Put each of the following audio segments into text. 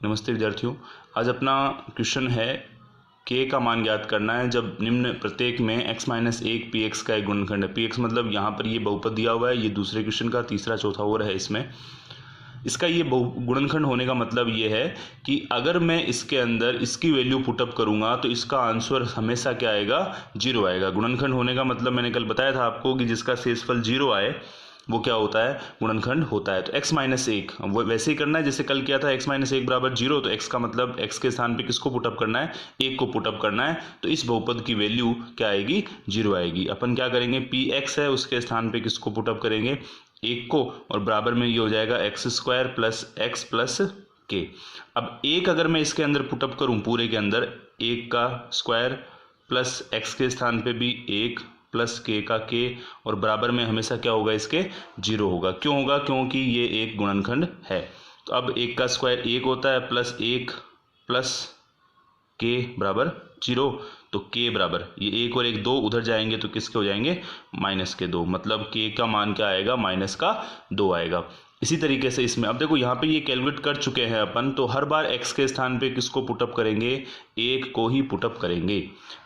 नमस्ते विद्यार्थियों, आज अपना क्वेश्चन है k का मान ज्ञात करना है जब निम्न प्रत्येक में x माइनस एक पी एक्स का एक गुणनखंड है। px मतलब यहाँ पर ये बहुपद दिया हुआ है, ये दूसरे क्वेश्चन का तीसरा चौथा और है। इसमें इसका ये गुणनखंड होने का मतलब ये है कि अगर मैं इसके अंदर इसकी वैल्यू पुटअप करूँगा तो इसका आंसर हमेशा क्या आएगा, जीरो आएगा। गुणनखंड होने का मतलब मैंने कल बताया था आपको कि जिसका शेषफल जीरो आए वो क्या होता है, गुणनखंड होता है। तो x माइनस एक वो वैसे ही करना है जैसे कल किया था, x माइनस एक बराबर जीरो। तो x का मतलब x के स्थान पे किसको पुटअप करना है, एक को पुटअप करना है। तो इस बहुपद की वैल्यू क्या आएगी, जीरो आएगी। अपन क्या करेंगे, पी एक्स है उसके स्थान पे किसको पुटअप करेंगे, एक को, और बराबर में ये हो जाएगा x square plus x plus के। अब एक अगर मैं इसके अंदर पुटअप करूँ पूरे के अंदर, एक का स्क्वायर प्लस एक्स के स्थान पे भी एक प्लस के का के, और बराबर में हमेशा क्या होगा, इसके जीरो होगा। क्यों होगा, क्योंकि ये एक गुणनखंड है। तो अब एक का स्क्वायर एक होता है प्लस एक प्लस के बराबर जीरो। तो के बराबर ये एक और एक दो उधर जाएंगे तो किसके हो जाएंगे, माइनस के दो। मतलब के का मान क्या आएगा, माइनस का दो आएगा। इसी तरीके से इसमें अब देखो यहाँ पे ये कैलकुलेट कर चुके हैं अपन, तो हर बार x के स्थान पे किसको पुटअप करेंगे, एक को ही पुटअप करेंगे।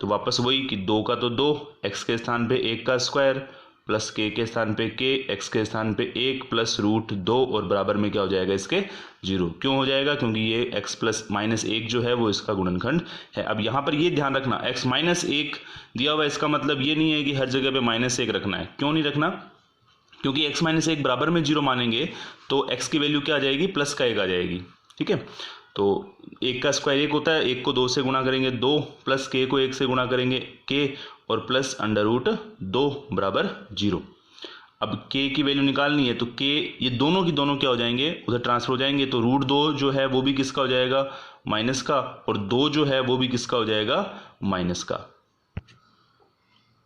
तो वापस वही कि दो का तो दो, x के स्थान पे एक का स्क्वायर प्लस के स्थान पे के, x के स्थान पे एक प्लस रूट दो, और बराबर में क्या हो जाएगा, इसके जीरो। क्यों हो जाएगा, क्योंकि ये x प्लस माइनस एक जो है वो इसका गुणनखंड है। अब यहाँ पर ये ध्यान रखना, x माइनस एक दिया हुआ है, इसका मतलब ये नहीं है कि हर जगह पे माइनस एक रखना है। क्यों नहीं रखना, क्योंकि x माइनस एक बराबर में जीरो मानेंगे तो x की वैल्यू क्या आ जाएगी, प्लस का एक आ जाएगी। ठीक है, तो एक का स्क्वायर एक होता है, एक को दो से गुणा करेंगे दो, प्लस के को एक से गुणा करेंगे के, और प्लस अंडर रूट दो बराबर जीरो। अब के की वैल्यू निकालनी है तो के ये दोनों की दोनों क्या हो जाएंगे, उधर ट्रांसफर हो जाएंगे। तो रूट दो जो है वो भी किसका हो जाएगा, माइनस का, और दो जो है वो भी किसका हो जाएगा, माइनस का।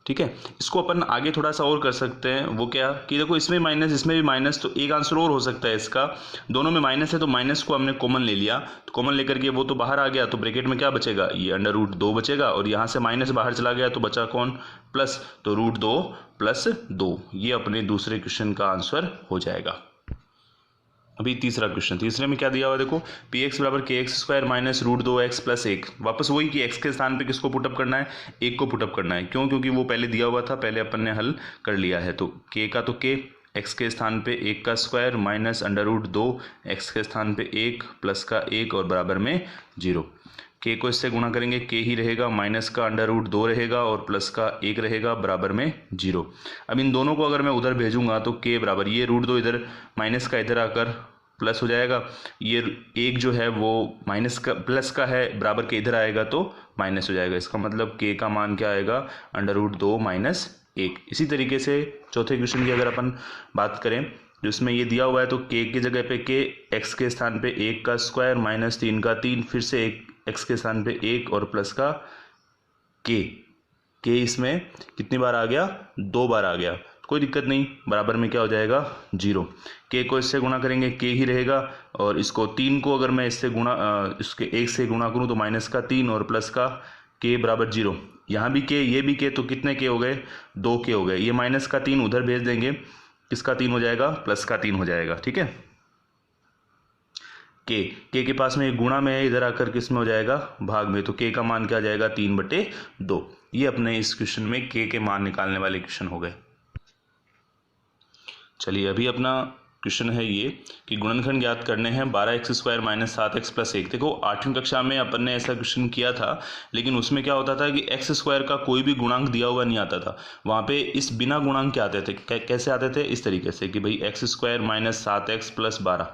ठीक है, इसको अपन आगे थोड़ा सा और कर सकते हैं। वो क्या कि देखो इसमें माइनस इसमें भी माइनस, तो एक आंसर और हो सकता है इसका, दोनों में माइनस है तो माइनस को हमने कॉमन ले लिया। तो कॉमन लेकर के वो तो बाहर आ गया, तो ब्रैकेट में क्या बचेगा, ये अंडर रूट दो बचेगा, और यहाँ से माइनस बाहर चला गया तो बचा कौन, प्लस। तो रूट दो प्लस दो, ये अपने दूसरे क्वेश्चन का आंसर हो जाएगा। अभी तीसरा क्वेश्चन, तीसरे में क्या दिया हुआ देखो, पी एक्स बराबर के एक्स स्क्वायर माइनस रूट दो एक्स प्लस एक। वापस वही कि एक्स के स्थान पे किसको पुटअप करना है, एक को पुटअप करना है। क्यों, क्योंकि वो पहले दिया हुआ था, पहले अपन ने हल कर लिया है। तो के का तो के, एक्स के स्थान पे एक का स्क्वायर माइनस अंडर रूट दो, एक्स के स्थान पे एक प्लस का एक, और बराबर में जीरो। के को इससे गुणा करेंगे, के ही रहेगा, माइनस का अंडर रूट दो रहेगा, और प्लस का एक रहेगा, बराबर में जीरो। अब इन दोनों को अगर मैं उधर भेजूंगा तो के बराबर ये रूट दो इधर माइनस का इधर आकर प्लस हो जाएगा, ये एक जो है वो माइनस का प्लस का है, बराबर के इधर आएगा तो माइनस हो जाएगा। इसका मतलब के का मान क्या आएगा, अंडर रूट दो माइनस एक। इसी तरीके से चौथे क्वेश्चन की अगर अपन बात करें, जिसमें ये दिया हुआ है, तो के की जगह पे के, एक्स के स्थान पे एक का स्क्वायर माइनस तीन का तीन, फिर से एक एक्स के स्थान पे एक, और प्लस का के इसमें कितनी बार आ गया, दो बार आ गया। कोई दिक्कत नहीं, बराबर में क्या हो जाएगा, जीरो। के को इससे गुणा करेंगे, के ही रहेगा, और इसको तीन को अगर मैं इससे गुणा इसके एक से गुणा करूं तो माइनस का तीन, और प्लस का के बराबर जीरो। यहाँ भी के, ये भी के, तो कितने के हो गए, दो के हो गए। ये माइनस का तीन उधर भेज देंगे, किसका तीन हो जाएगा, प्लस का तीन हो जाएगा। ठीक है, के पास में एक गुणा में है, इधर आकर किस में हो जाएगा, भाग में। तो के का मान क्या आ जाएगा, 3/2। ये अपने इस क्वेश्चन में के मान निकालने वाले क्वेश्चन हो गए। चलिए अभी अपना क्वेश्चन है ये कि गुणनखंड ज्ञात करने हैं 12x square minus 7x plus एक। देखो 8वीं कक्षा में अपन ने ऐसा क्वेश्चन किया था, लेकिन उसमें क्या होता था कि x स्क्वायर का कोई भी गुणांक दिया हुआ नहीं आता था। वहाँ पे इस बिना गुणांक के आते थे। कैसे आते थे, इस तरीके से कि भाई x square minus 7x plus 12,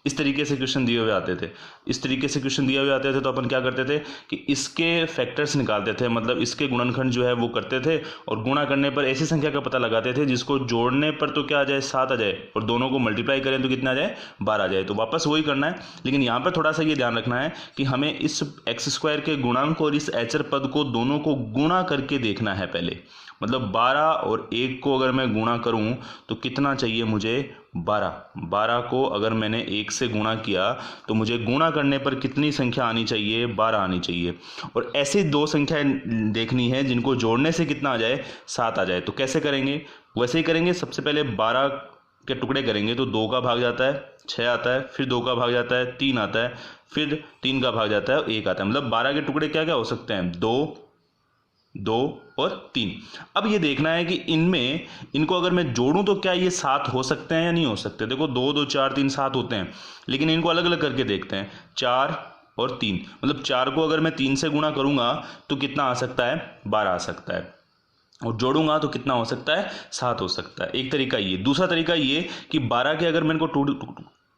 इस तरीके से क्वेश्चन दिए हुए आते थे। इस तरीके से क्वेश्चन दिए हुए आते थे तो अपन क्या करते थे कि इसके फैक्टर्स निकालते थे, मतलब इसके गुणनखंड जो है वो करते थे, और गुणा करने पर ऐसी संख्या का पता लगाते थे जिसको जोड़ने पर तो क्या आ जाए, 7 आ जाए, और दोनों को मल्टीप्लाई करें तो कितना आ जाए, 12 आ जाए। तो वापस वही करना है, लेकिन यहाँ पर थोड़ा सा ये ध्यान रखना है कि हमें इस एक्स स्क्वायर के गुणांक और इस एचर पद को दोनों को गुणा करके देखना है पहले। मतलब 12 और 1 को अगर मैं गुणा करूं तो कितना चाहिए मुझे, 12 को अगर मैंने 1 से गुणा किया तो मुझे गुणा करने पर कितनी संख्या आनी चाहिए, 12 आनी चाहिए। और ऐसे दो संख्याएं देखनी है जिनको जोड़ने से कितना आ जाए, 7 आ जाए। तो कैसे करेंगे, वैसे ही करेंगे। सबसे पहले 12 के टुकड़े करेंगे तो 2 का भाग जाता है, 6 आता है, फिर 2 का भाग जाता है 3 आता है, फिर 3 का भाग जाता है 1 आता है। मतलब 12 के टुकड़े क्या क्या हो सकते हैं, 2, 2 और 3। अब ये देखना है कि इनमें इनको अगर मैं जोड़ूं तो क्या ये 7 हो सकते हैं या नहीं हो सकते। देखो 2, 2, 4, 3 7 होते हैं, लेकिन इनको अलग अलग करके देखते हैं। 4 और 3, मतलब 4 को अगर मैं 3 से गुणा करूंगा तो कितना आ सकता है, 12 आ सकता है, और जोड़ूंगा तो कितना हो सकता है, 7 हो सकता है। एक तरीका ये। दूसरा तरीका ये कि 12 के अगर मेरे को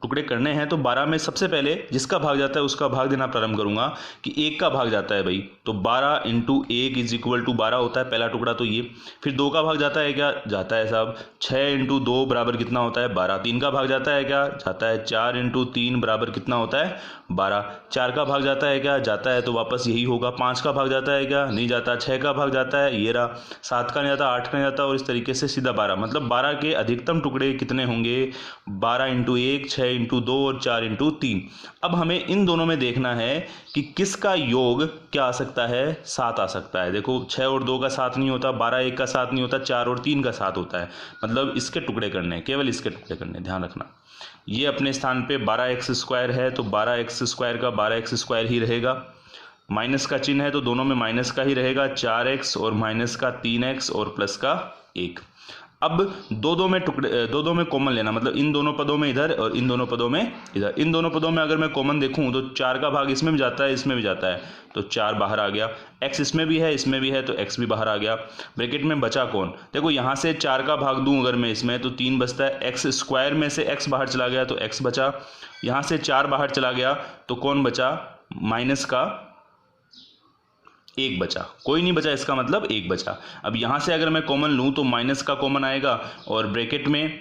टुकड़े करने हैं तो 12 में सबसे पहले जिसका भाग जाता है उसका भाग देना प्रारंभ करूंगा कि 1 का भाग जाता है भाई, तो 12 इंटू 1 इज इक्वल टू 12 होता है पहला टुकड़ा तो ये। फिर 2 का भाग जाता है क्या, जाता है साहब 6 इंटू 2 बराबर कितना होता है, 12। 3 का भाग जाता है क्या, जाता है 4 इंटू 3 बराबर कितना होता है, 12। 4 का भाग जाता है क्या, जाता है, तो वापस यही होगा। 5 का भाग जाता है क्या, नहीं जाता। 6 का भाग जाता है, ये रहा। 7 का नहीं जाता, 8 का नहीं जाता, और इस तरीके से सीधा 12। मतलब 12 के अधिकतम टुकड़े कितने होंगे, 12 इंटू 1, 6 इंटू 2 और 4 इंटू 3। अब हमें इन दोनों में देखना है कि किसका योग क्या आ सकता है, 7 आ सकता है। देखो 6 और 2 का 7 नहीं होता, 12 1 का 7 नहीं होता, 4 और 3 का 7 होता है। मतलब इसके टुकड़े करने, केवल इसके टुकड़े करने, ध्यान रखना। ये अपने स्थान पे 12x² है तो 12x² का 12x² ही रहेगा। माइनस का चिन्ह है तो दोनों में माइनस का ही रहेगा, 4x और माइनस का 3x और प्लस का 1। अब दो दो में कॉमन लेना, मतलब इन दोनों पदों में इधर और इन दोनों पदों में इधर। इन दोनों पदों में अगर मैं कॉमन देखूं तो 4 का भाग इसमें भी जाता है, इसमें भी जाता है, तो 4 बाहर आ गया। x इसमें भी है, इसमें भी है, तो x भी बाहर आ गया। ब्रैकेट में बचा कौन, देखो यहाँ से 4 का भाग दूं अगर मैं इसमें तो 3 बचता है। x² में से x बाहर चला गया तो x बचा। यहाँ से 4 बाहर चला गया तो कौन बचा, माइनस का 1 बचा। कोई नहीं बचा, इसका मतलब 1 बचा। अब यहाँ से अगर मैं कॉमन लूँ तो माइनस का कॉमन आएगा और ब्रैकेट में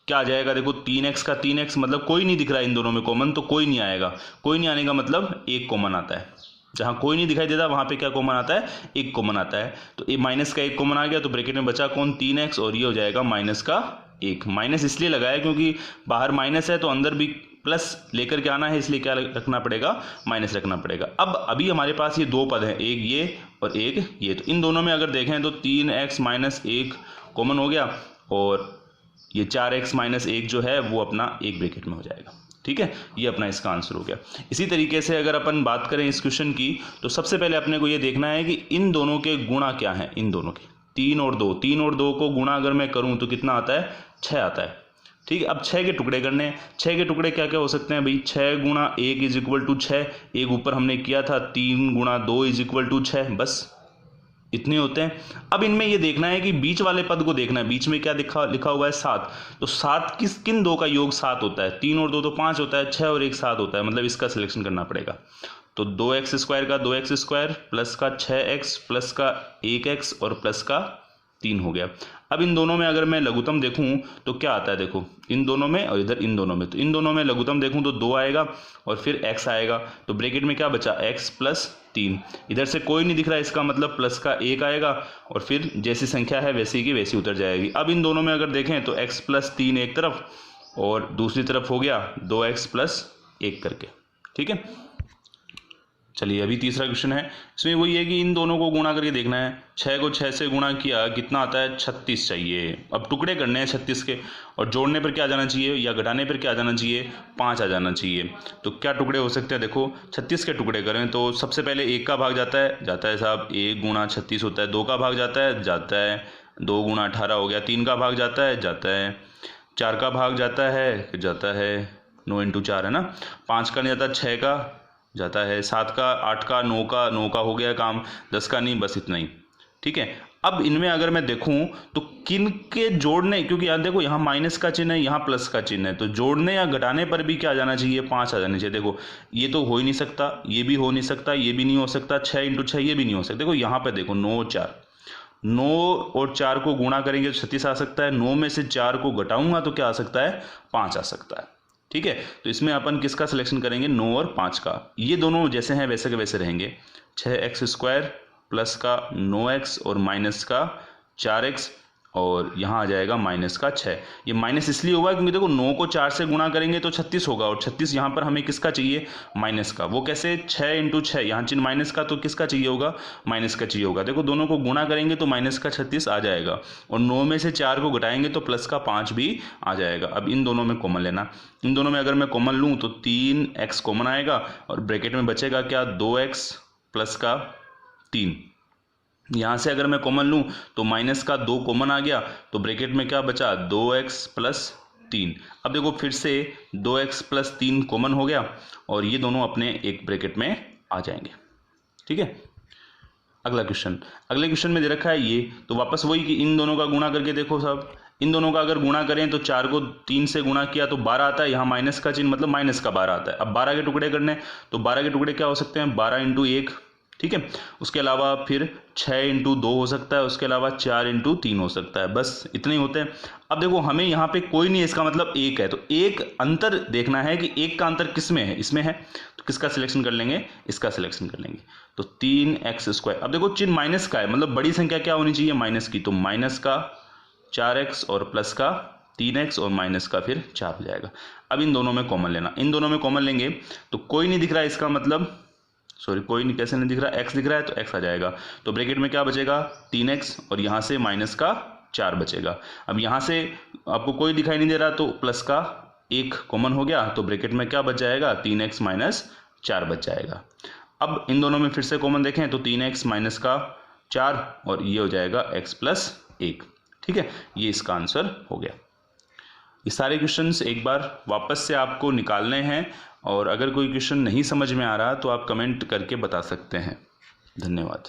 क्या आ जाएगा, देखो 3x का 3x, मतलब कोई नहीं दिख रहा है इन दोनों में कॉमन, तो कोई नहीं आएगा। कोई नहीं आने का मतलब 1 कॉमन आता है। जहाँ कोई नहीं दिखाई देता वहाँ पे क्या कॉमन आता है, 1 कॉमन आता है। तो ये माइनस का 1 कॉमन आ गया तो ब्रैकेट में बचा कौन, 3x, और ये हो जाएगा माइनस का 1। माइनस इसलिए लगाया क्योंकि बाहर माइनस है तो अंदर भी प्लस लेकर के आना है, इसलिए क्या रखना पड़ेगा, माइनस रखना पड़ेगा। अब अभी हमारे पास ये दो पद हैं, एक ये और एक ये, तो इन दोनों में अगर देखें तो 3x माइनस 1 कॉमन हो गया और ये 4x माइनस 1 जो है वो अपना एक ब्रैकेट में हो जाएगा। ठीक है, ये अपना इसका आंसर हो गया। इसी तरीके से अगर अपन बात करें इस क्वेश्चन की तो सबसे पहले अपने को ये देखना है कि इन दोनों के गुणा क्या है, इन दोनों के 3 और 2। 3 और 2 को गुणा अगर मैं करूं तो कितना आता है, 6 आता है। ठीक है, अब 6 के टुकड़े करने हैं। 6 के टुकड़े क्या क्या हो सकते हैं भाई, 6 गुणा 1 इज इक्वल टू 6। एक ऊपर हमने किया था 3 गुणा 2 इज इक्वल टू 6, बस इतने होते हैं। अब इनमें ये देखना है कि बीच वाले पद को देखना है, बीच में क्या लिखा हुआ है 7। तो 7 किन दो का योग 7 होता है, 3 और 2 तो 5 होता है, 6 और 1 7 होता है, मतलब इसका सिलेक्शन करना पड़ेगा। तो 2x² का 2x² प्लस का 6x प्लस का 1x और प्लस का 3 हो गया। अब इन दोनों में अगर मैं लघुत्तम देखूं तो क्या आता है, देखो इन दोनों में और इधर इन दोनों में, तो इन दोनों में लघुत्तम देखूं तो 2 आएगा और फिर x आएगा, तो ब्रैकेट में क्या बचा, x प्लस 3। इधर से कोई नहीं दिख रहा है, इसका मतलब प्लस का 1 आएगा और फिर जैसी संख्या है वैसी की वैसी उतर जाएगी। अब इन दोनों में अगर देखें तो x प्लस 3 एक तरफ और दूसरी तरफ हो गया 2x प्लस 1 करके। ठीक है, चलिए अभी तीसरा क्वेश्चन है, इसमें वही है कि इन दोनों को गुणा करके देखना है। 6 को 6 से गुणा किया कितना आता है, 36 चाहिए। अब टुकड़े करने हैं 36 के, और जोड़ने पर क्या आ जाना चाहिए या घटाने पर क्या आ जाना चाहिए, 5 आ जाना चाहिए। तो क्या टुकड़े हो सकते हैं, देखो 36 के टुकड़े करें तो सबसे पहले 1 का भाग जाता है साहब, 1 गुणा 36 होता है। 2 का भाग जाता है 2 गुणा 18 हो गया। 3 का भाग जाता है 4 का भाग जाता है 9 इंटू 4 है ना। 5 का नहीं जाता, 6 का जाता है, 7 का 8 का 9 का हो गया काम, 10 का नहीं, बस इतना ही। ठीक है, अब इनमें अगर मैं देखूं तो किन के जोड़ने, क्योंकि यार देखो यहाँ माइनस का चिन्ह है, यहाँ प्लस का चिन्ह है, तो जोड़ने या घटाने पर भी क्या आ जाना चाहिए, 5 आ जाना चाहिए। देखो ये तो हो ही नहीं सकता, ये भी हो नहीं सकता, ये भी नहीं हो सकता, 6 इंटू 6 ये भी नहीं हो सकता। देखो यहाँ पर देखो 9 और 4, 9 और 4 को गुणा करेंगे तो 36 आ सकता है। 9 में से 4 को घटाऊंगा तो क्या आ सकता है, 5 आ सकता है। ठीक है, तो इसमें अपन किसका सिलेक्शन करेंगे, 9 और 5 का। ये दोनों जैसे हैं वैसे के वैसे रहेंगे। 6x² प्लस का 9x और माइनस का 4x। और यहाँ आ जाएगा माइनस का 6। ये माइनस इसलिए होगा क्योंकि देखो 9 को 4 से गुणा करेंगे तो 36 होगा, और 36 यहाँ पर हमें किसका चाहिए, माइनस का। वो कैसे, 6 इंटू 6, यहाँ चिन्ह माइनस का, तो किसका चाहिए होगा, माइनस का चाहिए होगा। देखो दोनों को गुणा करेंगे तो माइनस का 36 आ जाएगा, और 9 में से 4 को घटाएंगे तो प्लस का 5 भी आ जाएगा। अब इन दोनों में कॉमन लेना, इन दोनों में अगर मैं कॉमन लूँ तो 3x कॉमन आएगा, और ब्रैकेट में बचेगा क्या, 2x प्लस का 3। यहाँ से अगर मैं कॉमन लूँ तो माइनस का 2 कॉमन आ गया, तो ब्रैकेट में क्या बचा, 2x प्लस 3। अब देखो फिर से 2x प्लस 3 कॉमन हो गया, और ये दोनों अपने एक ब्रैकेट में आ जाएंगे। ठीक है, अगला क्वेश्चन, अगले क्वेश्चन में दे रखा है ये, तो वापस वही कि इन दोनों का गुणा करके देखो सब, इन दोनों का अगर गुणा करें तो 4 को 3 से गुणा किया तो 12 आता है, यहाँ माइनस का चिन्ह मतलब माइनस का 12 आता है। अब 12 के टुकड़े करने, तो 12 के टुकड़े क्या हो सकते हैं, 12 इंटू 1, ठीक है। उसके अलावा फिर 6 इंटू 2 हो सकता है, उसके अलावा 4 इंटू 3 हो सकता है, बस इतने ही होते हैं। अब देखो हमें यहाँ पे कोई नहीं है, इसका मतलब एक है, तो एक अंतर देखना है कि एक का अंतर किस में है, इसमें है, तो किसका सिलेक्शन कर लेंगे, इसका सिलेक्शन कर लेंगे। तो 3x², अब देखो चिन्ह माइनस का है, मतलब बड़ी संख्या क्या होनी चाहिए, माइनस की, तो माइनस का 4x और प्लस का 3x और माइनस का फिर 4 हो जाएगा। अब इन दोनों में कॉमन लेना, इन दोनों में कॉमन लेंगे तो कोई नहीं दिख रहा है, इसका मतलब सॉरी कोई नहीं, कैसे नहीं दिख रहा, x दिख रहा है तो x आ जाएगा, तो ब्रैकेट में क्या बचेगा, 3x, और यहाँ से माइनस का 4 बचेगा। अब यहाँ से आपको कोई दिखाई नहीं दे रहा, तो प्लस का 1 कॉमन हो गया, तो ब्रैकेट में क्या बच जाएगा, 3x माइनस 4 बच जाएगा। अब इन दोनों में फिर से कॉमन देखें तो 3x माइनस का 4, और ये हो जाएगा x प्लस 1। ठीक है, ये इसका आंसर हो गया। ये सारे क्वेश्चंस एक बार वापस से आपको निकालने हैं, और अगर कोई क्वेश्चन नहीं समझ में आ रहा तो आप कमेंट करके बता सकते हैं। धन्यवाद।